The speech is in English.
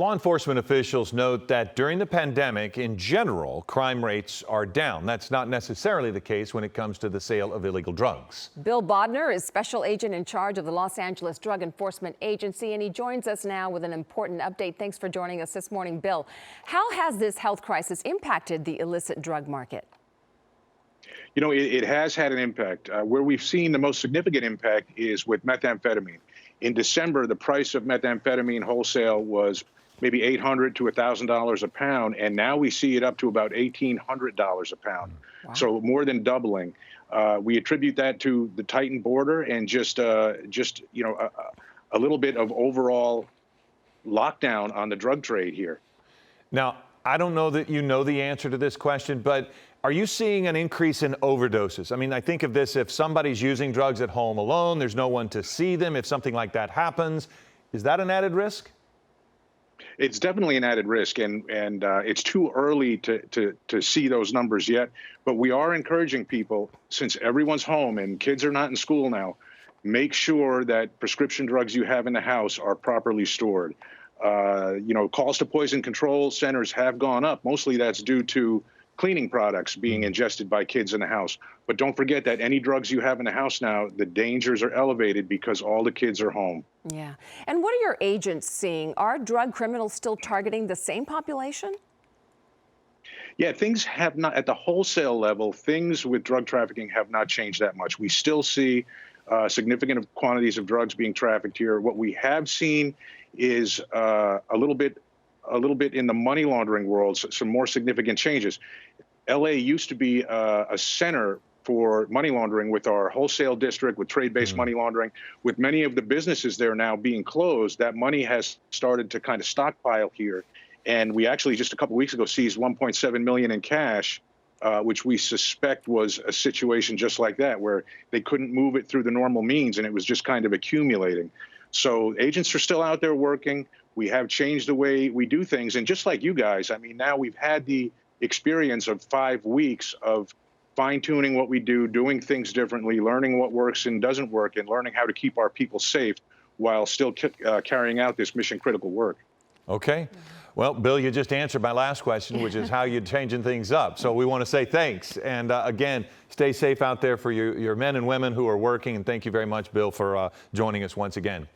Law enforcement officials note that during the pandemic, in general, crime rates are down. That's not necessarily the case when it comes to the sale of illegal drugs. Bill Bodner is special agent in charge of the Los Angeles Drug Enforcement Agency, and he joins us now with an important update. Thanks for joining us this morning, Bill. How has this health crisis impacted the illicit drug market? You know, it has had an impact. Where we've seen the most significant impact is with methamphetamine. In December, the price of methamphetamine wholesale was maybe $800 to $1,000 a pound, and now we see it up to about $1,800 a pound. Wow. So more than doubling. We attribute that to the tightened border and just a little bit of overall lockdown on the drug trade here. Now, I don't know that you know the answer to this question, but are you seeing an increase in overdoses? I mean, I think of this, if somebody's using drugs at home alone, there's no one to see them. If something like that happens, is that an added risk? It's definitely an added risk, and it's too early to see those numbers yet. But we are encouraging people, since everyone's home and kids are not in school now, make sure that prescription drugs you have in the house are properly stored. Calls to poison control centers have gone up. Mostly that's due to cleaning products being ingested by kids in the house. But don't forget that any drugs you have in the house now, the dangers are elevated because all the kids are home. Yeah. And what are your agents seeing? Are drug criminals still targeting the same population? Yeah, things have not, at the wholesale level, things with drug trafficking have not changed that much. We still see significant quantities of drugs being trafficked here. What we have seen is a little bit in the money laundering world, some more significant changes. LA used to be a center for money laundering with our wholesale district, with trade-based money laundering. With many of the businesses there now being closed, that money has started to kind of stockpile here. And we actually just a couple weeks ago seized $1.7 million in cash, which we suspect was a situation just like that, where they couldn't move it through the normal means and it was just kind of accumulating. So agents are still out there working. We have changed the way we do things. And just like you guys, I mean, now we've had the experience of 5 weeks of fine-tuning what we do, doing things differently, learning what works and doesn't work, and learning how to keep our people safe while still carrying out this mission-critical work. Okay. Well, Bill, you just answered my last question, which is how you're changing things up. So we want to say thanks. And again, stay safe out there for your men and women who are working. And thank you very much, Bill, for joining us once again.